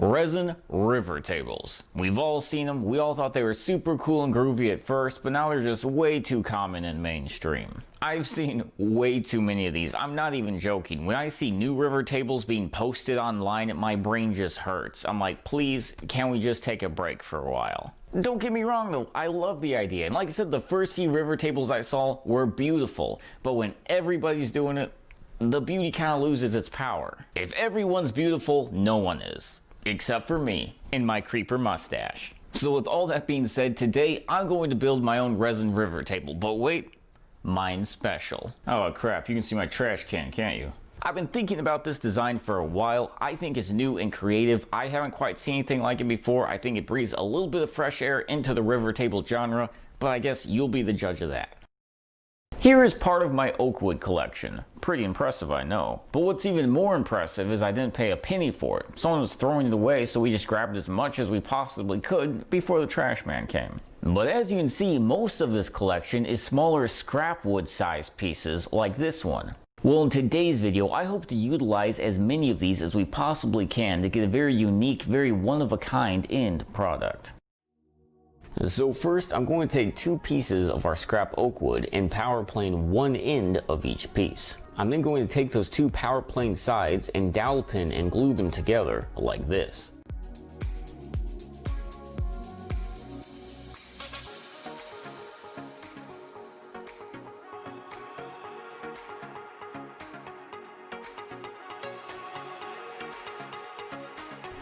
Resin river tables. We've all seen them, we all thought they were super cool and groovy at first, but now they're just way too common and mainstream. I've seen way too many of these, I'm not even joking. When I see new river tables being posted online, my brain just hurts. I'm like, please, can we just take a break for a while? Don't get me wrong though, I love the idea, and like I said, the first few river tables I saw were beautiful, but when everybody's doing it, the beauty kind of loses its power. If everyone's beautiful, no one is. Except for me and my creeper mustache. So with all that being said, today I'm going to build my own resin river table, but wait, mine's special. Oh crap, you can see my trash can, can't you? I've been thinking about this design for a while. I think it's new and creative. I haven't quite seen anything like it before. I think it breathes a little bit of fresh air into the river table genre, but I guess you'll be the judge of that. Here is part of my oak wood collection. Pretty impressive, I know. But what's even more impressive is I didn't pay a penny for it. Someone was throwing it away, so we just grabbed as much as we possibly could before the trash man came. But as you can see, most of this collection is smaller scrap wood sized pieces like this one. Well, in today's video, I hope to utilize as many of these as we possibly can to get a very unique, very one-of-a-kind end product. So first, I'm going to take two pieces of our scrap oak wood and power plane one end of each piece. I'm then going to take those two power plane sides and dowel pin and glue them together like this.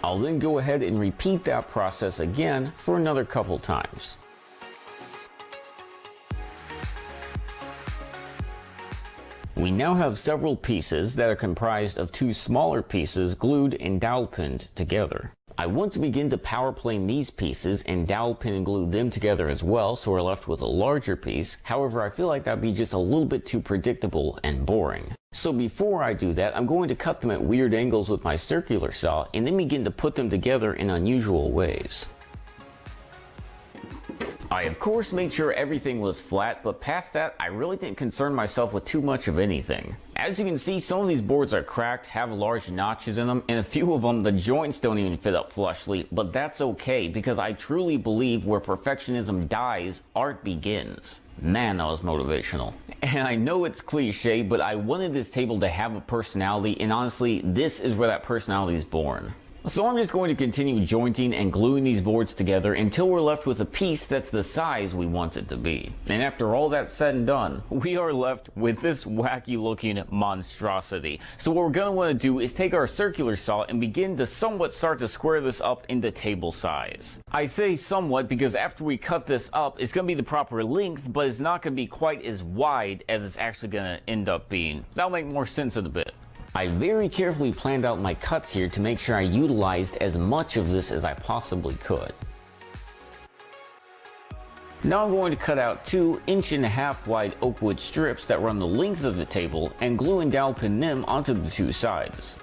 I'll then go ahead and repeat that process again for another couple times. We now have several pieces that are comprised of two smaller pieces glued and dowel pinned together. I want to begin to power plane these pieces and dowel pin and glue them together as well, so we're left with a larger piece. However, I feel like that'd be just a little bit too predictable and boring. So before I do that, I'm going to cut them at weird angles with my circular saw and then begin to put them together in unusual ways. I of course made sure everything was flat, but past that, I really didn't concern myself with too much of anything. As you can see, some of these boards are cracked, have large notches in them, and a few of them, the joints don't even fit up flushly, but that's okay because I truly believe where perfectionism dies, art begins. Man, that was motivational. And I know it's cliche, but I wanted this table to have a personality, and honestly, this is where that personality is born. So I'm just going to continue jointing and gluing these boards together until we're left with a piece that's the size we want it to be. And after all that's said and done, we are left with this wacky looking monstrosity. So what we're going to want to do is take our circular saw and begin to somewhat start to square this up into table size. I say somewhat because after we cut this up, it's going to be the proper length, but it's not going to be quite as wide as it's actually going to end up being. That'll make more sense in a bit. I very carefully planned out my cuts here to make sure I utilized as much of this as I possibly could. Now I'm going to cut out 2 1.5 wide oak wood strips that run the length of the table and glue and dowel pin them onto the two sides.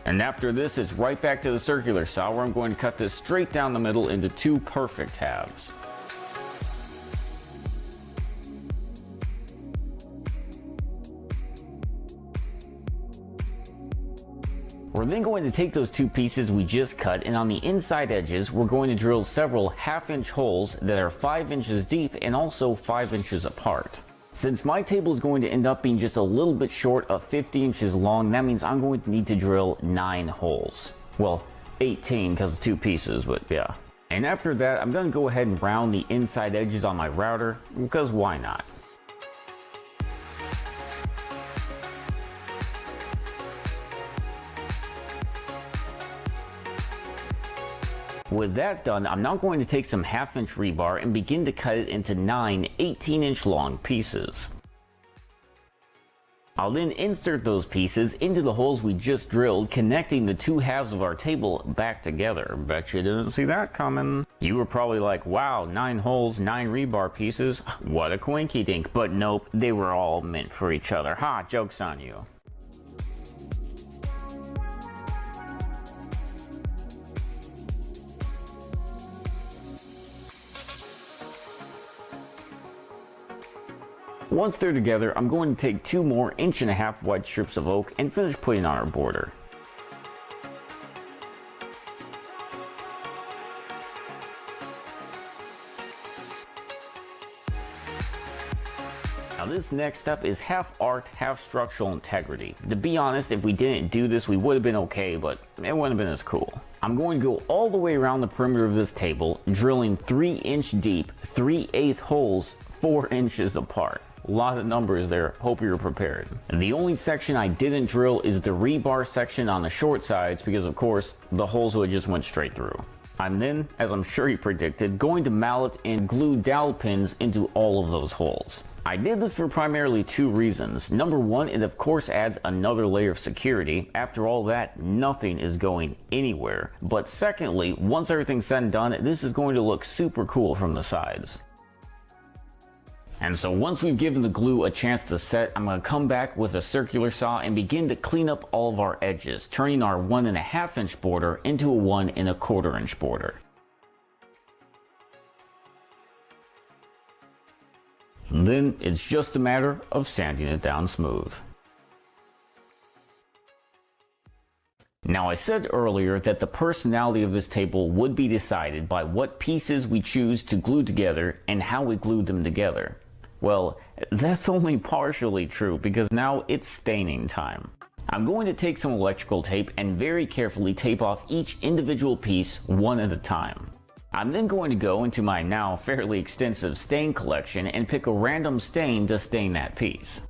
And after this, it's right back to the circular saw where I'm going to cut this straight down the middle into 2 perfect halves. We're then going to take those 2 pieces we just cut, and on the inside edges we're going to drill several 1/2 inch holes that are 5 inches deep and also 5 inches apart. Since my table is going to end up being just a little bit short of 50 inches long, that means I'm going to need to drill 9 holes. Well, 18 because of 2 pieces, but yeah. And after that, I'm going to go ahead and round the inside edges on my router, because why not? With that done, I'm now going to take some 1/2 inch rebar and begin to cut it into 9 18-inch long pieces. I'll then insert those pieces into the holes we just drilled, connecting the 2 halves of our table back together. Bet you didn't see that coming. You were probably like, wow, 9 holes, 9 rebar pieces, what a quinky dink. But nope, they were all meant for each other. Ha, joke's on you. Once they're together, I'm going to take 2 more 1.5 inch wide strips of oak and finish putting on our border. Now this next step is half art, half structural integrity. To be honest, if we didn't do this, we would have been okay, but it wouldn't have been as cool. I'm going to go all the way around the perimeter of this table, drilling 3-inch deep, 3/8 holes 4 inches apart. A lot of numbers there, hope you're prepared. And the only section I didn't drill is the rebar section on the short sides because of course, the holes would just went straight through. I'm then, as I'm sure you predicted, going to mallet and glue dowel pins into all of those holes. I did this for primarily 2 reasons. Number 1, it of course adds another layer of security. After all that, nothing is going anywhere. But secondly, once everything's said and done, this is going to look super cool from the sides. And so once we've given the glue a chance to set, I'm going to come back with a circular saw and begin to clean up all of our edges, turning our 1.5 inch border into a 1.25 inch border. And then it's just a matter of sanding it down smooth. Now I said earlier that the personality of this table would be decided by what pieces we choose to glue together and how we glue them together. Well, that's only partially true because now it's staining time. I'm going to take some electrical tape and very carefully tape off each individual piece one at a time. I'm then going to go into my now fairly extensive stain collection and pick a random stain to stain that piece.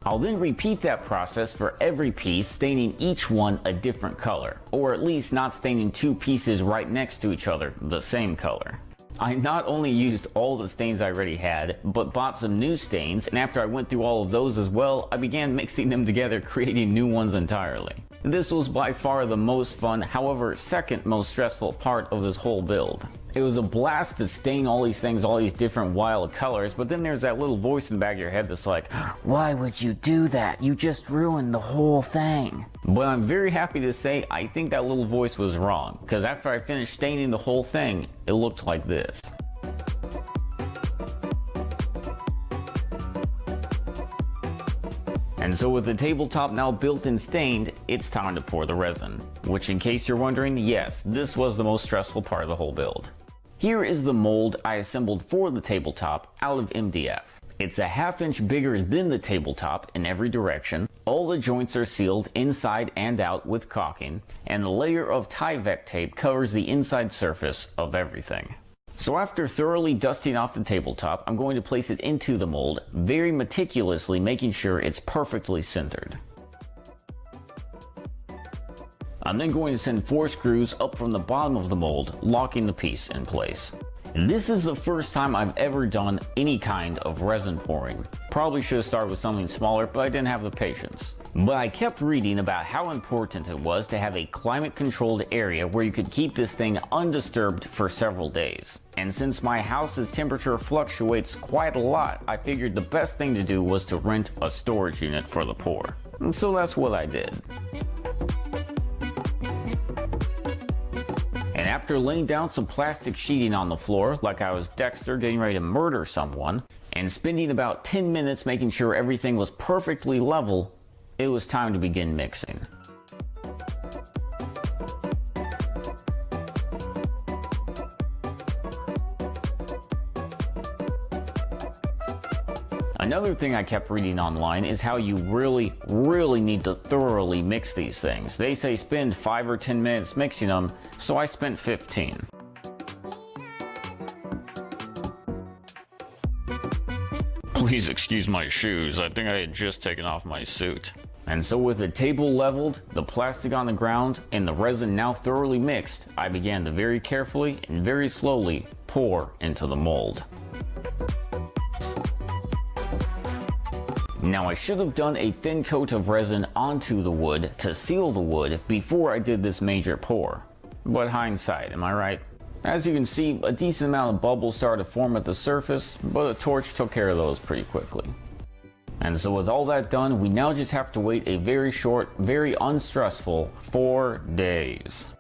I'll then repeat that process for every piece, staining each one a different color, or at least not staining 2 pieces right next to each other the same color. I not only used all the stains I already had, but bought some new stains, and after I went through all of those as well, I began mixing them together, creating new ones entirely. This was by far the most fun, however second most stressful part of this whole build. It was a blast to stain all these things, all these different wild colors, but then there's that little voice in the back of your head that's like, why would you do that? You just ruined the whole thing. But I'm very happy to say I think that little voice was wrong, because after I finished staining the whole thing, it looked like this. And so with the tabletop now built and stained, it's time to pour the resin. Which, in case you're wondering, yes, this was the most stressful part of the whole build. Here is the mold I assembled for the tabletop out of MDF. It's a 1/2 inch bigger than the tabletop in every direction. All the joints are sealed inside and out with caulking, and a layer of Tyvek tape covers the inside surface of everything. So after thoroughly dusting off the tabletop, I'm going to place it into the mold, very meticulously making sure it's perfectly centered. I'm then going to send 4 screws up from the bottom of the mold, locking the piece in place. This is the first time I've ever done any kind of resin pouring. Probably should have started with something smaller, but I didn't have the patience. But I kept reading about how important it was to have a climate-controlled area where you could keep this thing undisturbed for several days. And since my house's temperature fluctuates quite a lot, I figured the best thing to do was to rent a storage unit for the pour. And so that's what I did. And after laying down some plastic sheeting on the floor, like I was Dexter getting ready to murder someone, and spending about 10 minutes making sure everything was perfectly level, it was time to begin mixing. Another thing I kept reading online is how you really need to thoroughly mix these things. They say spend 5 or 10 minutes mixing them, so I spent 15. Please excuse my shoes, I think I had just taken off my suit. And so with the table leveled, the plastic on the ground, and the resin now thoroughly mixed, I began to very carefully and very slowly pour into the mold. Now I should have done a thin coat of resin onto the wood to seal the wood before I did this major pour. But hindsight, am I right? As you can see, a decent amount of bubbles started to form at the surface, but a torch took care of those pretty quickly. And so with all that done, we now just have to wait a very short, very unstressful 4 days.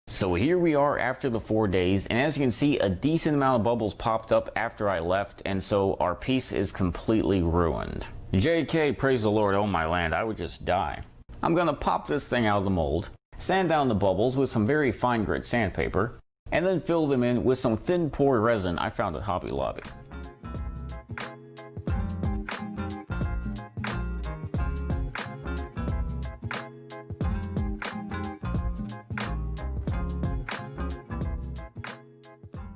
So here we are after the 4 days, and as you can see, a decent amount of bubbles popped up after I left, and so our piece is completely ruined. JK, praise the Lord, oh my land, I would just die. I'm gonna pop this thing out of the mold, sand down the bubbles with some very fine grit sandpaper, and then fill them in with some thin pour resin I found at Hobby Lobby.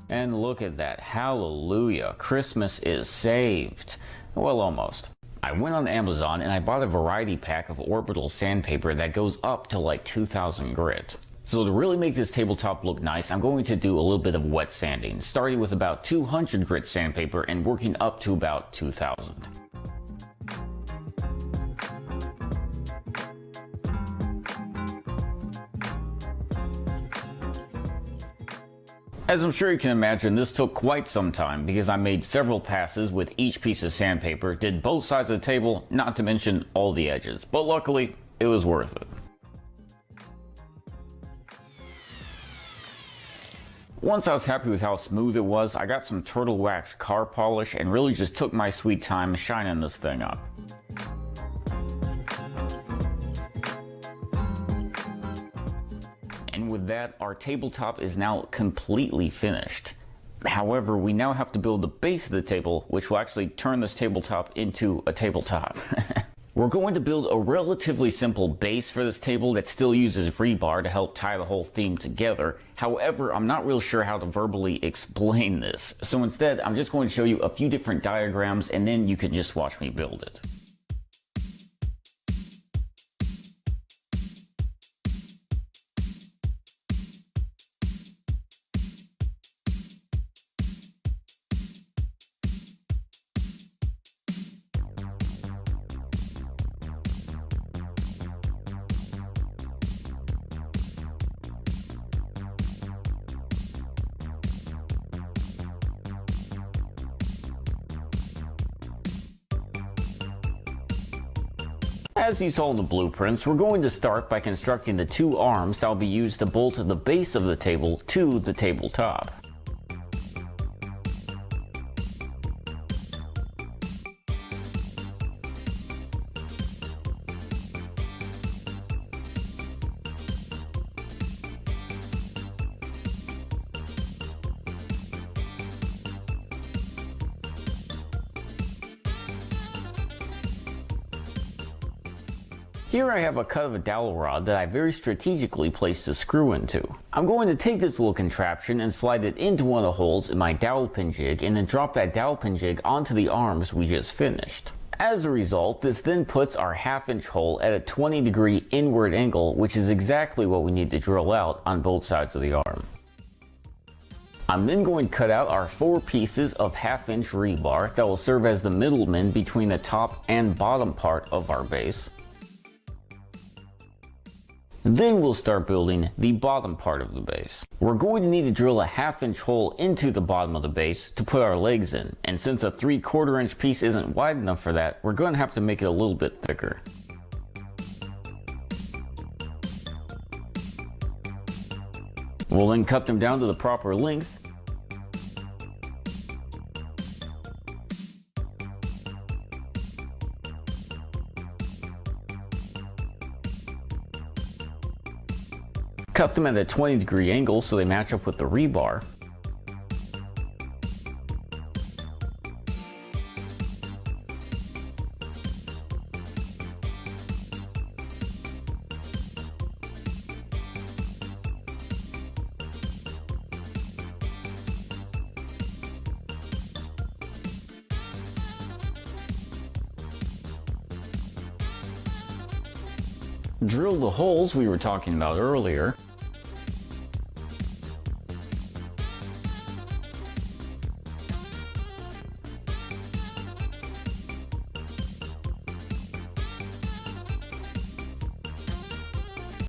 And look at that, hallelujah, Christmas is saved. Well, almost. I went on Amazon and I bought a variety pack of orbital sandpaper that goes up to like 2,000 grit. So to really make this tabletop look nice, I'm going to do a little bit of wet sanding, starting with about 200 grit sandpaper and working up to about 2,000. As I'm sure you can imagine, this took quite some time because I made several passes with each piece of sandpaper, did both sides of the table, not to mention all the edges, but luckily it was worth it. Once I was happy with how smooth it was, I got some turtle wax car polish and really just took my sweet time shining this thing up. And with that, our tabletop is now completely finished. However, we now have to build the base of the table, which will actually turn this tabletop into a tabletop. We're going to build a relatively simple base for this table that still uses rebar to help tie the whole theme together. However, I'm not real sure how to verbally explain this. So instead, I'm just going to show you a few different diagrams and then you can just watch me build it. As you saw in the blueprints, we're going to start by constructing the two arms that will be used to bolt the base of the table to the tabletop. Here I have a cut of a dowel rod that I very strategically placed a screw into. I'm going to take this little contraption and slide it into one of the holes in my dowel pin jig and then drop that dowel pin jig onto the arms we just finished. As a result, this then puts our 1/2-inch hole at a 20-degree inward angle, which is exactly what we need to drill out on both sides of the arm. I'm then going to cut out our 4 pieces of 1/2-inch rebar that will serve as the middleman between the top and bottom part of our base. Then we'll start building the bottom part of the base. We're going to need to drill a 1/2-inch hole into the bottom of the base to put our legs in, and since a 3/4 inch piece isn't wide enough for that, we're going to have to make it a little bit thicker. We'll then cut them down to the proper length. Cut them at a 20-degree angle so they match up with the rebar. Drill the holes we were talking about earlier.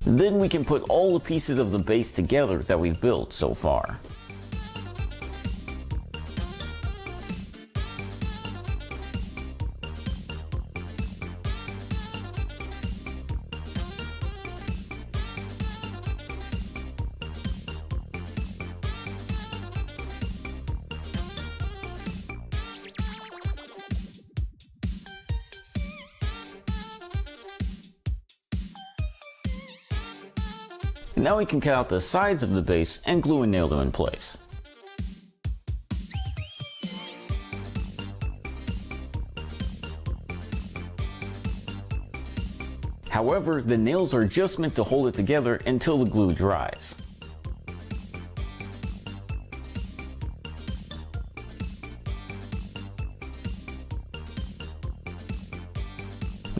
Then we can put all the pieces of the base together that we've built so far. Now we can cut out the sides of the base and glue and nail them in place. However, the nails are just meant to hold it together until the glue dries.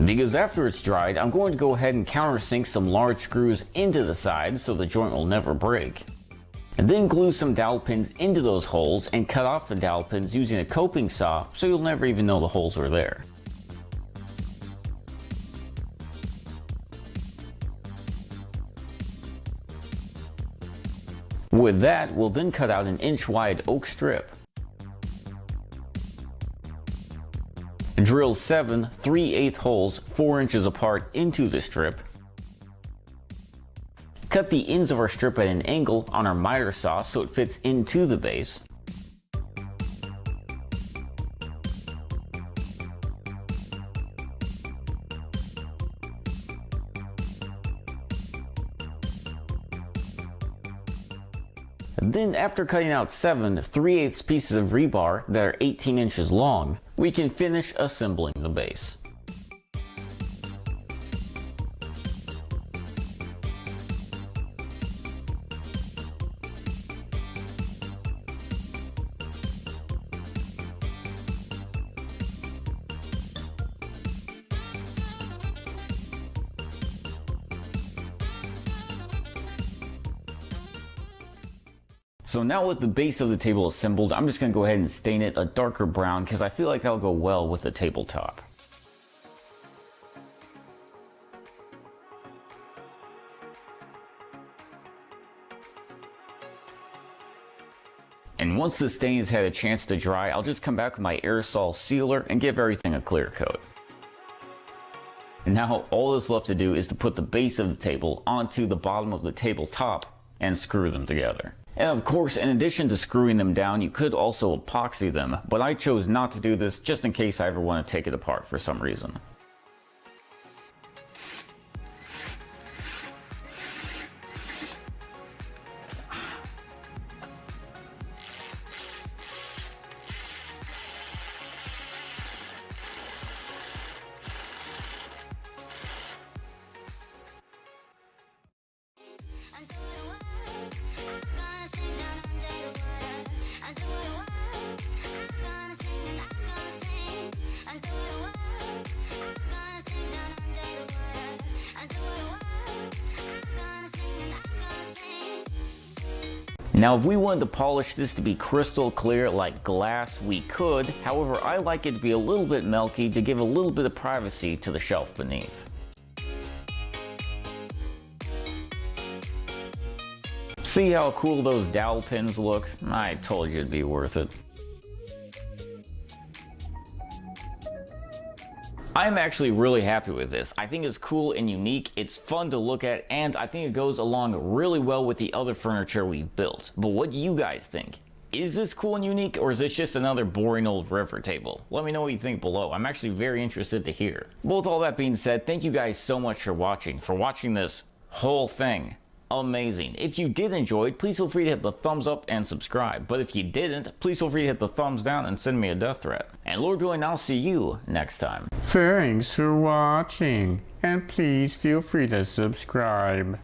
Because after it's dried, I'm going to go ahead and countersink some large screws into the side so the joint will never break. And then glue some dowel pins into those holes and cut off the dowel pins using a coping saw so you'll never even know the holes were there. With that, we'll then cut out an inch wide oak strip. Drill 7 3/8 holes 4 inches apart into the strip. Cut the ends of our strip at an angle on our miter saw so it fits into the base. Then after cutting out 7 3/8 pieces of rebar that are 18 inches long, we can finish assembling the base. So now with the base of the table assembled, I'm just going to go ahead and stain it a darker brown because I feel like that'll go well with the tabletop. And once the stain has had a chance to dry, I'll just come back with my aerosol sealer and give everything a clear coat. And now all that's left to do is to put the base of the table onto the bottom of the tabletop and screw them together. And of course, in addition to screwing them down, you could also epoxy them, but I chose not to do this just in case I ever want to take it apart for some reason. Now if we wanted to polish this to be crystal clear like glass, we could. However, I like it to be a little bit milky to give a little bit of privacy to the shelf beneath. See how cool those dowel pins look? I told you it'd be worth it. I'm actually really happy with this. I think it's cool and unique, it's fun to look at, and I think it goes along really well with the other furniture we've built. But what do you guys think? Is this cool and unique, or is this just another boring old river table? Let me know what you think below. I'm actually very interested to hear. But with all that being said, thank you guys so much for watching this whole thing. Amazing. If you did enjoy it, please feel free to hit the thumbs up and subscribe. But if you didn't, please feel free to hit the thumbs down and send me a death threat. And Lord willing, I'll see you next time. Thanks for watching, and please feel free to subscribe.